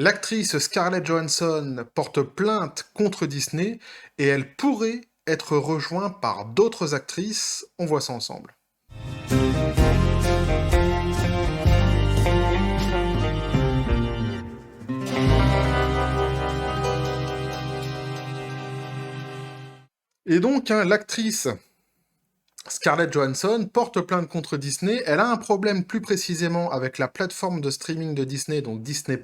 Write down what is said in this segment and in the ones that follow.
L'actrice Scarlett Johansson porte plainte contre Disney et elle pourrait être rejointe par d'autres actrices. On voit ça ensemble. Et donc, hein, l'actrice Scarlett Johansson porte plainte contre Disney. Elle a un problème plus précisément avec la plateforme de streaming de Disney, donc Disney+,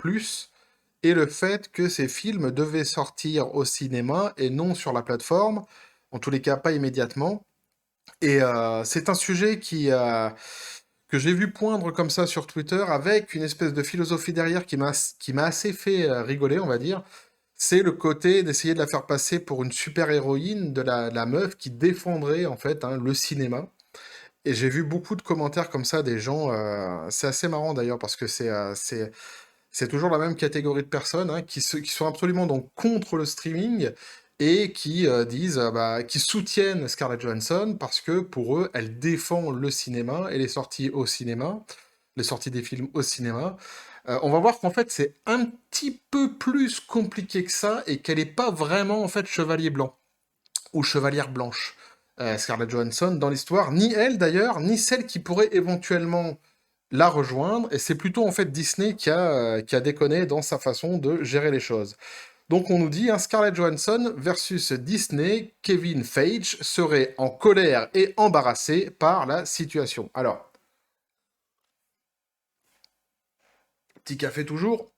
et le fait que ces films devaient sortir au cinéma et non sur la plateforme, en tous les cas pas immédiatement. Et c'est un sujet que j'ai vu poindre comme ça sur Twitter avec une espèce de philosophie derrière qui m'a assez fait rigoler, on va dire. C'est le côté d'essayer de la faire passer pour une super-héroïne de la meuf qui défendrait en fait hein, le cinéma. Et j'ai vu beaucoup de commentaires comme ça des gens. C'est assez marrant d'ailleurs parce que c'est toujours la même catégorie de personnes hein, qui sont absolument donc contre le streaming et qui disent, qui soutiennent Scarlett Johansson parce que pour eux, elle défend le cinéma et les sorties au cinéma, les sorties des films au cinéma. On va voir qu'en fait, c'est un petit peu plus compliqué que ça et qu'elle n'est pas vraiment en fait chevalier blanc ou chevalière blanche. Scarlett Johansson dans l'histoire, ni elle d'ailleurs, ni celle qui pourrait éventuellement la rejoindre, et c'est plutôt en fait Disney qui a déconné dans sa façon de gérer les choses. Donc on nous dit, hein, Scarlett Johansson versus Disney, Kevin Feige serait en colère et embarrassé par la situation. Alors, petit café toujours,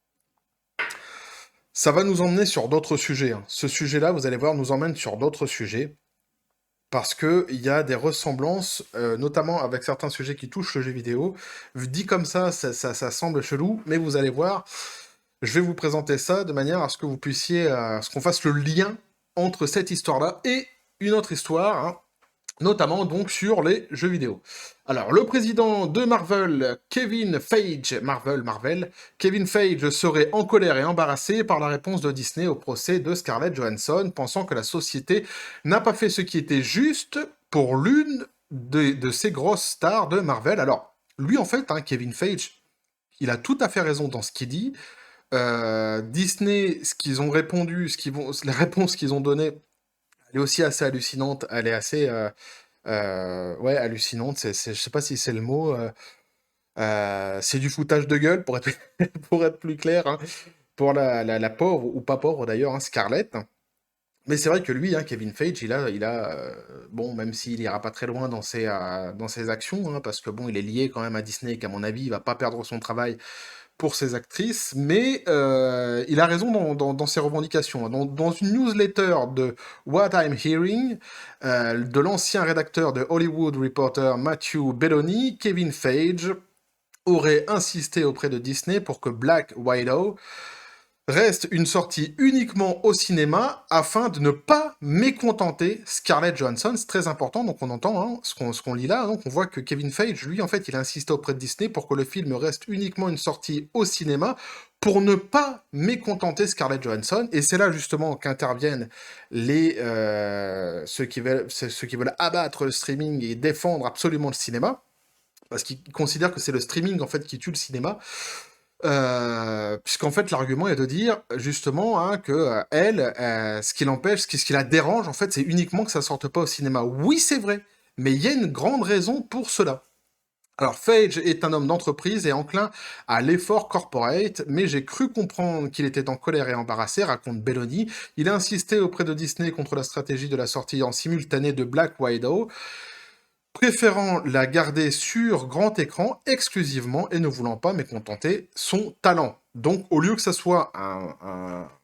ça va nous emmener sur d'autres sujets. Hein. Ce sujet-là, vous allez voir, nous emmène sur d'autres sujets, parce qu'il y a des ressemblances, notamment avec certains sujets qui touchent le jeu vidéo. Dit comme ça semble chelou, mais vous allez voir, je vais vous présenter ça de manière à ce que vous puissiez, à ce qu'on fasse le lien entre cette histoire-là et une autre histoire, hein, notamment donc sur les jeux vidéo. Alors, le président de Marvel, Kevin Feige serait en colère et embarrassé par la réponse de Disney au procès de Scarlett Johansson, pensant que la société n'a pas fait ce qui était juste pour l'une de ces grosses stars de Marvel. Alors, lui, en fait, hein, Kevin Feige, il a tout à fait raison dans ce qu'il dit. Disney, ce qu'ils ont répondu, les réponses qu'ils ont données, elle est aussi assez hallucinante. Elle est assez, ouais, hallucinante. Je sais pas si c'est le mot. C'est du foutage de gueule pour être, pour être plus clair, hein, pour la pauvre ou pas pauvre d'ailleurs, hein, Scarlett. Mais c'est vrai que lui, hein, Kevin Feige, bon, même s'il ira pas très loin dans ses actions, hein, parce que bon, il est lié quand même à Disney, et qu'à mon avis, il va pas perdre son travail pour ses actrices, mais il a raison dans ses revendications. Dans une newsletter de What I'm Hearing, de l'ancien rédacteur de Hollywood Reporter Matthew Belloni, Kevin Feige aurait insisté auprès de Disney pour que Black Widow reste une sortie uniquement au cinéma afin de ne pas mécontenter Scarlett Johansson. C'est très important, donc on entend hein, ce qu'on lit là, donc on voit que Kevin Feige, lui, en fait, il a insisté auprès de Disney pour que le film reste uniquement une sortie au cinéma pour ne pas mécontenter Scarlett Johansson, et c'est là justement qu'interviennent ceux qui veulent abattre le streaming et défendre absolument le cinéma, parce qu'ils considèrent que c'est le streaming en fait qui tue le cinéma. Puisqu'en fait l'argument est de dire justement hein, que elle, ce qui l'empêche, ce qui la dérange en fait, c'est uniquement que ça sorte pas au cinéma. Oui, c'est vrai, mais il y a une grande raison pour cela. Alors Feige est un homme d'entreprise et enclin à l'effort corporate, mais j'ai cru comprendre qu'il était en colère et embarrassé, raconte Belloni. Il a insisté auprès de Disney contre la stratégie de la sortie en simultané de Black Widow, préférant la garder sur grand écran exclusivement et ne voulant pas mécontenter son talent. Donc, au lieu que ça soit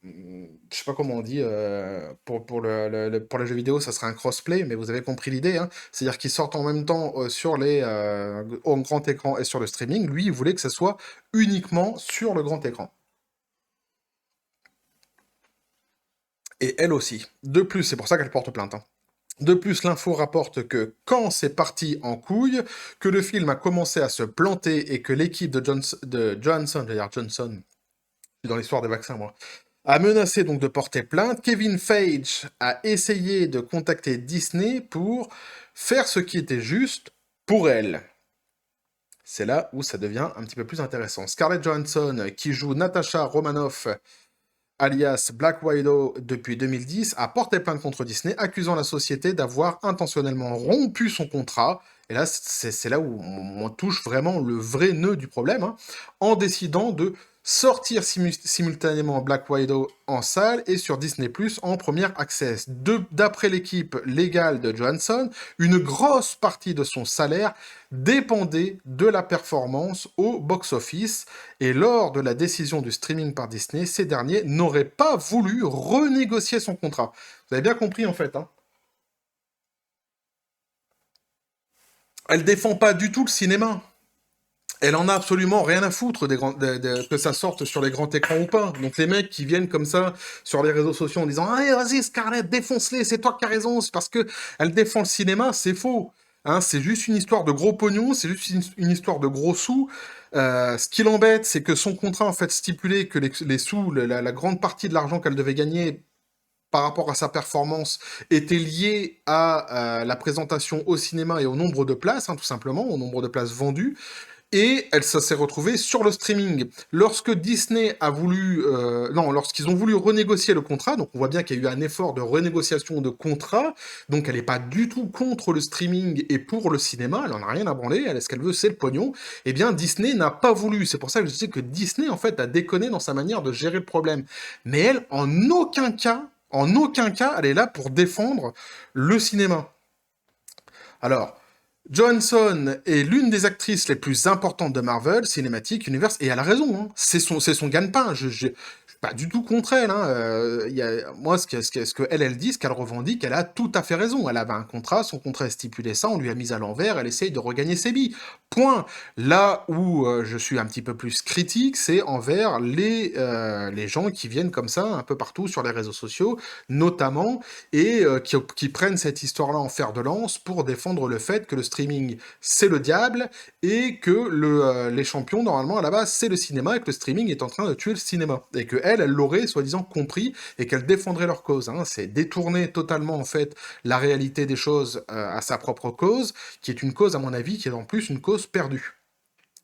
je sais pas comment on dit, pour les jeux vidéo, ça serait un crossplay, mais vous avez compris l'idée, hein. C'est-à-dire qu'ils sortent en même temps sur au grand écran et sur le streaming. Lui, il voulait que ça soit uniquement sur le grand écran. Et elle aussi. De plus, c'est pour ça qu'elle porte plainte, hein. De plus, l'info rapporte que quand c'est parti en couille, que le film a commencé à se planter et que l'équipe de Johnson, j'allais dire Johnson, je suis dans l'histoire des vaccins moi, a menacé donc de porter plainte, Kevin Feige a essayé de contacter Disney pour faire ce qui était juste pour elle. c'est là où ça devient un petit peu plus intéressant. Scarlett Johansson, qui joue Natasha Romanoff, alias Black Widow depuis 2010, a porté plainte contre Disney, accusant la société d'avoir intentionnellement rompu son contrat. Et là, c'est là où on touche vraiment le vrai nœud du problème, hein, en décidant de sortir simultanément Black Widow en salle et sur Disney+, en première access. D'après l'équipe légale de Johansson, une grosse partie de son salaire dépendait de la performance au box-office, et lors de la décision du streaming par Disney, ces derniers n'auraient pas voulu renégocier son contrat. Vous avez bien compris en fait, hein. Elle défend pas du tout le cinéma. Elle en a absolument rien à foutre que ça sorte sur les grands écrans ou pas. Donc les mecs qui viennent comme ça sur les réseaux sociaux en disant «Allez, vas-y Scarlett, défonce-les, c'est toi qui as raison, c'est parce que elle défend le cinéma», c'est faux. Hein, c'est juste une histoire de gros pognon, c'est juste une histoire de gros sous. Ce qui l'embête, c'est que son contrat en fait stipulait que les sous, la grande partie de l'argent qu'elle devait gagner par rapport à sa performance était liée à la présentation au cinéma et au nombre de places, hein, tout simplement, au nombre de places vendues. Et ça s'est retrouvé sur le streaming. Lorsque Disney a voulu... lorsqu'ils ont voulu renégocier le contrat, donc on voit bien qu'il y a eu un effort de renégociation de contrat, donc elle n'est pas du tout contre le streaming et pour le cinéma, elle en a rien à branler, ce qu'elle veut c'est le pognon, eh bien Disney n'a pas voulu. C'est pour ça que je dis que Disney en fait a déconné dans sa manière de gérer le problème. Mais elle, en aucun cas, elle est là pour défendre le cinéma. Alors, Johansson est l'une des actrices les plus importantes de Marvel, Cinematic Universe, et elle a raison, hein. C'est son gagne-pain. Je suis pas du tout contre elle, hein. Moi, ce que elle dit, ce qu'elle revendique, elle a tout à fait raison. Elle avait un contrat, son contrat stipulait ça, on lui a mis à l'envers, elle essaye de regagner ses billes. Point. Là où je suis un petit peu plus critique, c'est envers les gens qui viennent comme ça, un peu partout sur les réseaux sociaux, notamment, et qui prennent cette histoire-là en fer de lance pour défendre le fait que le streaming, c'est le diable, et que les champions, normalement, à la base, c'est le cinéma, et que le streaming est en train de tuer le cinéma. Et que elle l'aurait, soi-disant, compris, et qu'elle défendrait leur cause. Hein. C'est détourner totalement, en fait, la réalité des choses à sa propre cause, qui est une cause, à mon avis, qui est en plus une cause perdue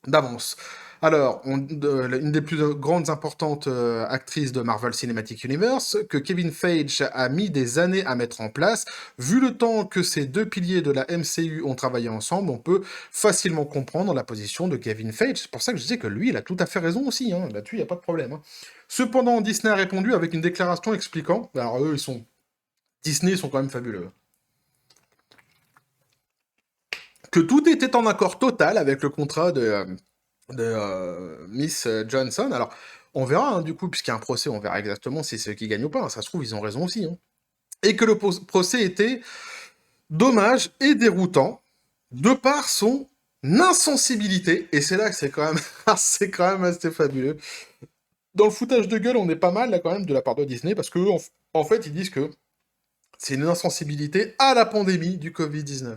d'avance. Alors, une des plus grandes importantes actrices de Marvel Cinematic Universe, que Kevin Feige a mis des années à mettre en place, vu le temps que ces deux piliers de la MCU ont travaillé ensemble, on peut facilement comprendre la position de Kevin Feige. C'est pour ça que je disais que lui, il a tout à fait raison aussi, hein. Là-dessus, il n'y a pas de problème. Hein. Cependant, Disney a répondu avec une déclaration expliquant, alors eux, Disney, ils sont quand même fabuleux, que tout était en accord total avec le contrat de Miss Johnson. Alors, on verra, hein, du coup, puisqu'il y a un procès, on verra exactement si c'est eux qui gagnent ou pas. Hein. Ça se trouve, ils ont raison aussi. Hein. Et que le procès était dommage et déroutant de par son insensibilité. Et c'est là que c'est quand même, c'est quand même assez fabuleux. Dans le foutage de gueule, on est pas mal là quand même de la part de Disney parce que en fait, ils disent que c'est une insensibilité à la pandémie du Covid-19.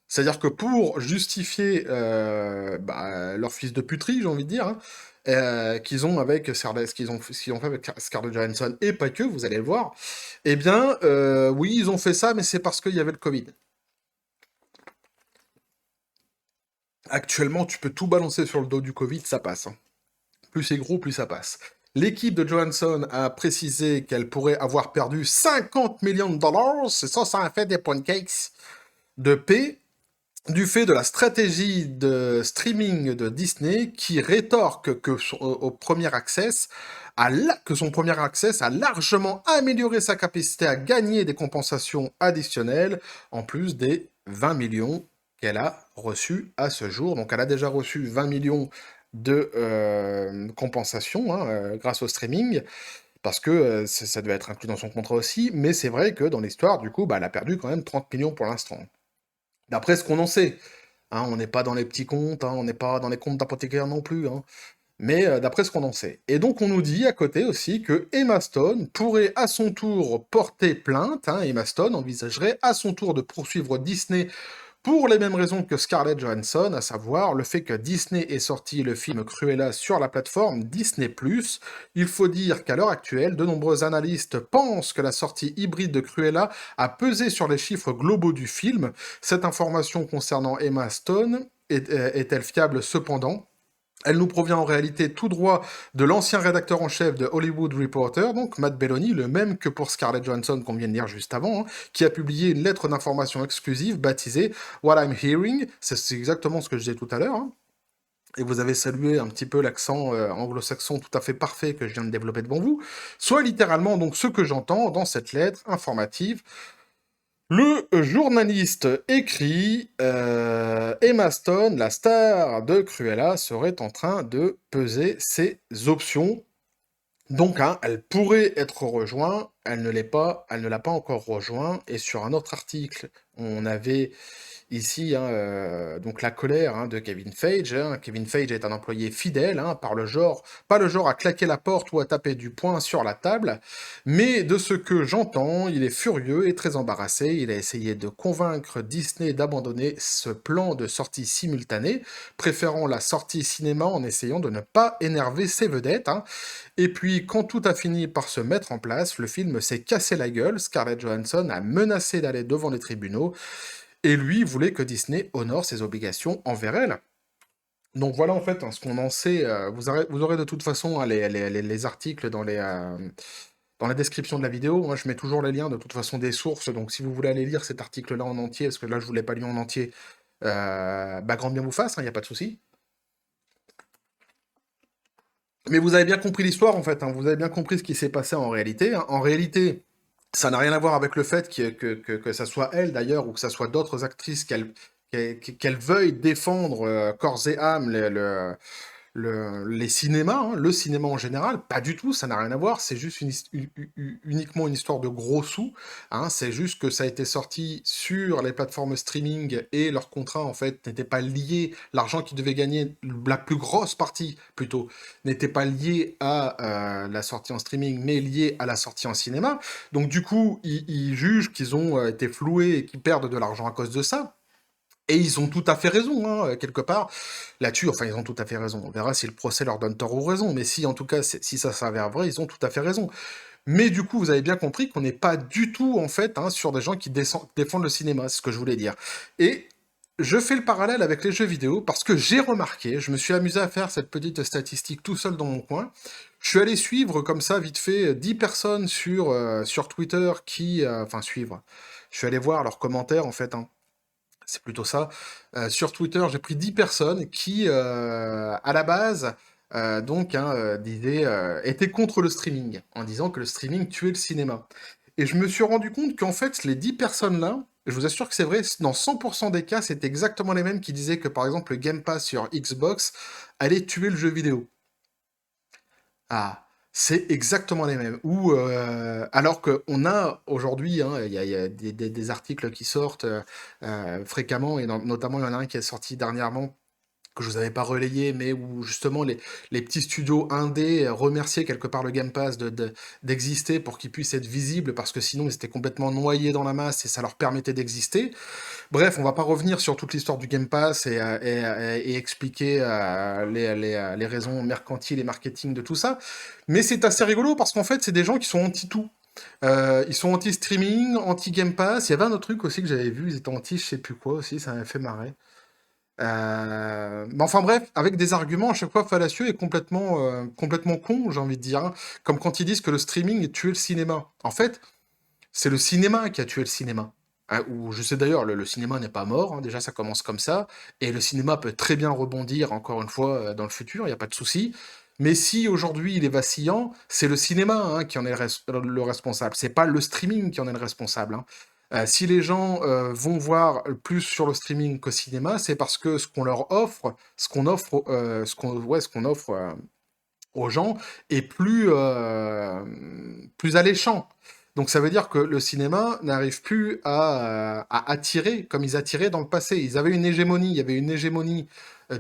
C'est-à-dire que pour justifier leur fils de puterie, j'ai envie de dire, hein, qu'ils ont avec ce qu'ils ont fait avec Scarlett Johansson, et pas que, vous allez le voir, eh bien, oui, ils ont fait ça, mais c'est parce qu'il y avait le Covid. Actuellement, tu peux tout balancer sur le dos du Covid, ça passe. Hein. Plus c'est gros, plus ça passe. L'équipe de Johansson a précisé qu'elle pourrait avoir perdu 50 millions de dollars, c'est ça a fait des pancakes de paix, du fait de la stratégie de streaming de Disney qui rétorque que au premier access, que son premier access a largement amélioré sa capacité à gagner des compensations additionnelles, en plus des 20 millions qu'elle a reçus à ce jour. Donc elle a déjà reçu 20 millions de compensations grâce au streaming, parce que ça devait être inclus dans son contrat aussi, mais c'est vrai que dans l'histoire, du coup, elle a perdu quand même 30 millions pour l'instant. D'après ce qu'on en sait. Hein, on n'est pas dans les petits comptes, hein, on n'est pas dans les comptes d'apothicaire non plus. Hein, mais d'après ce qu'on en sait. Et donc on nous dit à côté aussi que Emma Stone pourrait à son tour porter plainte. Hein, Emma Stone envisagerait à son tour de poursuivre Disney pour les mêmes raisons que Scarlett Johansson, à savoir le fait que Disney ait sorti le film Cruella sur la plateforme Disney+. Il faut dire qu'à l'heure actuelle, de nombreux analystes pensent que la sortie hybride de Cruella a pesé sur les chiffres globaux du film. Cette information concernant Emma Stone est-elle fiable cependant? Elle nous provient en réalité tout droit de l'ancien rédacteur en chef de Hollywood Reporter, donc Matt Belloni, le même que pour Scarlett Johansson qu'on vient de lire juste avant, hein, qui a publié une lettre d'information exclusive baptisée What I'm Hearing. C'est exactement ce que je disais tout à l'heure, hein. Et vous avez salué un petit peu l'accent anglo-saxon tout à fait parfait que je viens de développer devant vous, soit littéralement donc ce que j'entends dans cette lettre informative. Le journaliste écrit Emma Stone, la star de Cruella, serait en train de peser ses options. Donc, hein, elle pourrait être rejointe, elle ne l'est pas, elle ne l'a pas encore rejoint. Et sur un autre article, on avait ici, hein, donc la colère hein, de Kevin Feige, hein. Kevin Feige est un employé fidèle, hein, pas le genre à claquer la porte ou à taper du poing sur la table, mais de ce que j'entends, il est furieux et très embarrassé. Il a essayé de convaincre Disney d'abandonner ce plan de sortie simultanée, préférant la sortie cinéma en essayant de ne pas énerver ses vedettes, hein. Et puis, quand tout a fini par se mettre en place, le film s'est cassé la gueule. Scarlett Johansson a menacé d'aller devant les tribunaux et lui voulait que Disney honore ses obligations envers elle. Donc voilà en fait hein, ce qu'on en sait. Vous aurez de toute façon hein, les articles dans la description de la vidéo. Moi je mets toujours les liens de toute façon des sources. Donc si vous voulez aller lire cet article-là en entier, parce que là je ne vous l'ai pas lu en entier, bah grand bien vous fasse, il n'y a pas de souci. Mais vous avez bien compris l'histoire en fait, hein, vous avez bien compris ce qui s'est passé en réalité, hein. En réalité, ça n'a rien à voir avec le fait que ça soit elle d'ailleurs, ou que ça soit d'autres actrices qu'elle veuille défendre corps et âme les cinémas, hein, le cinéma en général, pas du tout, ça n'a rien à voir, c'est juste uniquement une histoire de gros sous, hein, c'est juste que ça a été sorti sur les plateformes streaming et leur contrat en fait n'était pas lié, l'argent qu'ils devaient gagner, la plus grosse partie plutôt, n'était pas lié à la sortie en streaming, mais lié à la sortie en cinéma, donc du coup ils jugent qu'ils ont été floués et qu'ils perdent de l'argent à cause de ça. Et ils ont tout à fait raison, hein, quelque part, là-dessus, enfin, ils ont tout à fait raison. On verra si le procès leur donne tort ou raison, mais si, en tout cas, si ça s'avère vrai, ils ont tout à fait raison. Mais du coup, vous avez bien compris qu'on n'est pas du tout, en fait, hein, sur des gens qui défendent le cinéma, c'est ce que je voulais dire. Et je fais le parallèle avec les jeux vidéo, parce que j'ai remarqué, je me suis amusé à faire cette petite statistique tout seul dans mon coin, je suis allé suivre, comme ça, vite fait, 10 personnes sur Twitter qui... Enfin, suivre. Je suis allé voir leurs commentaires, en fait, hein, c'est plutôt ça. Sur Twitter, j'ai pris 10 personnes qui, à la base, donc, hein, étaient contre le streaming, en disant que le streaming tuait le cinéma. Et je me suis rendu compte qu'en fait, les 10 personnes-là, je vous assure que c'est vrai, dans 100% des cas, c'est exactement les mêmes qui disaient que, par exemple, le Game Pass sur Xbox allait tuer le jeu vidéo. Ah, c'est exactement les mêmes. Ou alors qu'on a aujourd'hui, hein, il y a des articles qui sortent fréquemment, et notamment il y en a un qui est sorti dernièrement que je vous avais pas relayé, mais où justement les petits studios indés remerciaient quelque part le Game Pass d'exister pour qu'ils puissent être visibles, parce que sinon ils étaient complètement noyés dans la masse et ça leur permettait d'exister. Bref, on va pas revenir sur toute l'histoire du Game Pass et expliquer les raisons mercantiles et marketing de tout ça, mais c'est assez rigolo parce qu'en fait, c'est des gens qui sont anti-tout. Ils sont anti-streaming, anti-Game Pass. Il y avait un autre truc aussi que j'avais vu, ils étaient anti je sais plus quoi aussi, ça m'avait fait marrer. Mais enfin bref, avec des arguments à chaque fois fallacieux et complètement cons, j'ai envie de dire, hein. Comme quand ils disent que le streaming tué le cinéma. En fait, c'est le cinéma qui a tué le cinéma. Hein, ou je sais d'ailleurs, le cinéma n'est pas mort, hein, déjà ça commence comme ça, et le cinéma peut très bien rebondir encore une fois dans le futur, il n'y a pas de souci. Mais si aujourd'hui il est vacillant, c'est le cinéma hein, qui en est le responsable, c'est pas le streaming qui en est le responsable, hein. Si les gens vont voir plus sur le streaming qu'au cinéma, c'est parce que ce qu'on leur offre, ce qu'on offre aux gens est plus alléchant. Donc ça veut dire que le cinéma n'arrive plus à attirer comme ils attiraient dans le passé. Ils avaient une hégémonie, il y avait une hégémonie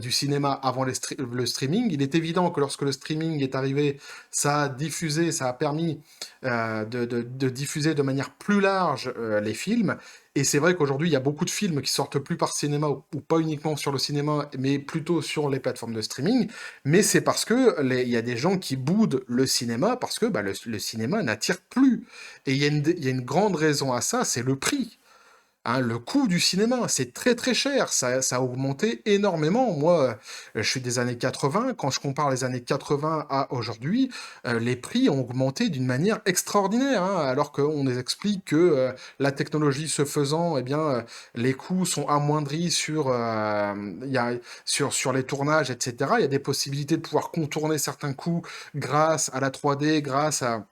du cinéma avant le streaming. Il est évident que lorsque le streaming est arrivé, ça a diffusé, ça a permis de diffuser de manière plus large les films. Et c'est vrai qu'aujourd'hui, il y a beaucoup de films qui sortent plus par cinéma, ou pas uniquement sur le cinéma, mais plutôt sur les plateformes de streaming. Mais c'est parce que il y a des gens qui boudent le cinéma parce que bah, le cinéma n'attire plus. Et il y a une grande raison à ça, c'est le prix. hein, le coût du cinéma, c'est très très cher, ça a augmenté énormément. Moi, je suis des années 80, quand je compare les années 80 à aujourd'hui, les prix ont augmenté d'une manière extraordinaire, hein, alors qu'on nous explique que la technologie se faisant, eh bien, les coûts sont amoindris sur les tournages, etc. Il y a des possibilités de pouvoir contourner certains coûts grâce à la 3D, grâce à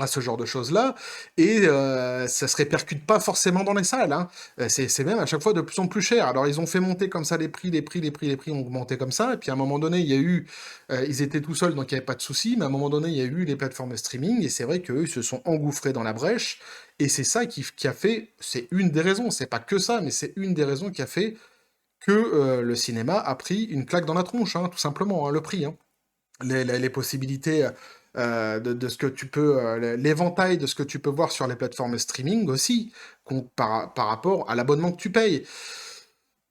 ce genre de choses-là, et ça se répercute pas forcément dans les salles, hein. C'est même à chaque fois de plus en plus cher. Alors ils ont fait monter comme ça les prix ont augmenté comme ça, et puis à un moment donné, il y a eu, ils étaient tout seuls, donc il y avait pas de souci, mais à un moment donné, il y a eu les plateformes de streaming, et c'est vrai qu'eux, ils se sont engouffrés dans la brèche, et c'est ça qui a fait, c'est une des raisons, c'est pas que ça, mais c'est une des raisons qui a fait que le cinéma a pris une claque dans la tronche, hein, tout simplement, hein, le prix, hein. Les possibilités de ce que tu peux, l'éventail de ce que tu peux voir sur les plateformes streaming aussi, par rapport à l'abonnement que tu payes.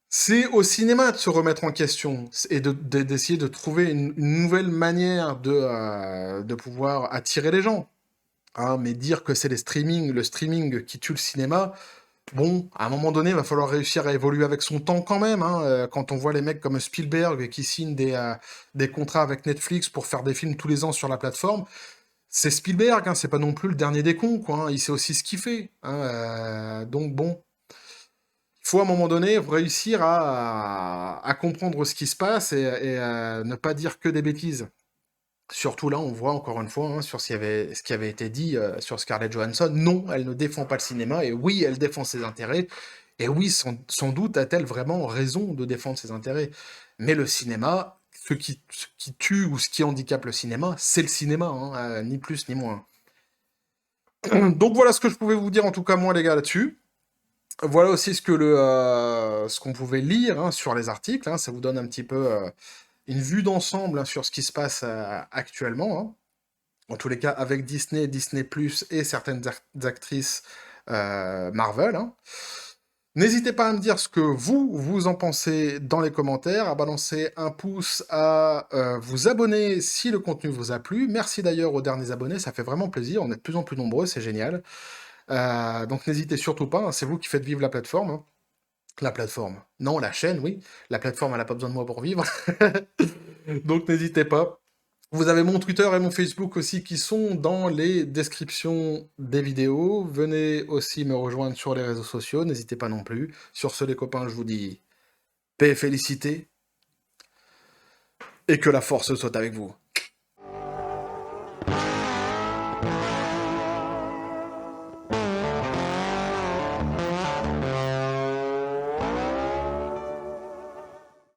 C'est au cinéma de se remettre en question et d'essayer de trouver une nouvelle manière de pouvoir attirer les gens, hein, mais dire que c'est le streaming qui tue le cinéma, bon, à un moment donné, il va falloir réussir à évoluer avec son temps quand même, hein, quand on voit les mecs comme Spielberg qui signent des contrats avec Netflix pour faire des films tous les ans sur la plateforme, c'est Spielberg, hein, c'est pas non plus le dernier des cons, quoi, hein, il sait aussi ce qu'il fait, hein, donc bon, il faut à un moment donné réussir à comprendre ce qui se passe et ne pas dire que des bêtises. Surtout là, on voit encore une fois, hein, sur ce qui avait été dit sur Scarlett Johansson, non, elle ne défend pas le cinéma, et oui, elle défend ses intérêts, et oui, sans doute a-t-elle vraiment raison de défendre ses intérêts. Mais le cinéma, ce qui tue ou ce qui handicape le cinéma, c'est le cinéma, hein, ni plus ni moins. Donc voilà ce que je pouvais vous dire en tout cas moi les gars là-dessus. Voilà aussi ce qu'on pouvait lire, hein, sur les articles, hein, ça vous donne un petit peu une vue d'ensemble, hein, sur ce qui se passe actuellement, hein. En tous les cas, avec Disney, Disney+, et certaines actrices Marvel, hein. N'hésitez pas à me dire ce que vous en pensez dans les commentaires, à balancer un pouce, à vous abonner si le contenu vous a plu. Merci d'ailleurs aux derniers abonnés, ça fait vraiment plaisir, on est de plus en plus nombreux, c'est génial. Donc n'hésitez surtout pas, hein, c'est vous qui faites vivre la plateforme, hein. La plateforme. Non, la chaîne, oui. La plateforme, elle n'a pas besoin de moi pour vivre. Donc n'hésitez pas. Vous avez mon Twitter et mon Facebook aussi qui sont dans les descriptions des vidéos. Venez aussi me rejoindre sur les réseaux sociaux, n'hésitez pas non plus. Sur ce, les copains, je vous dis paix et félicité, et que la force soit avec vous.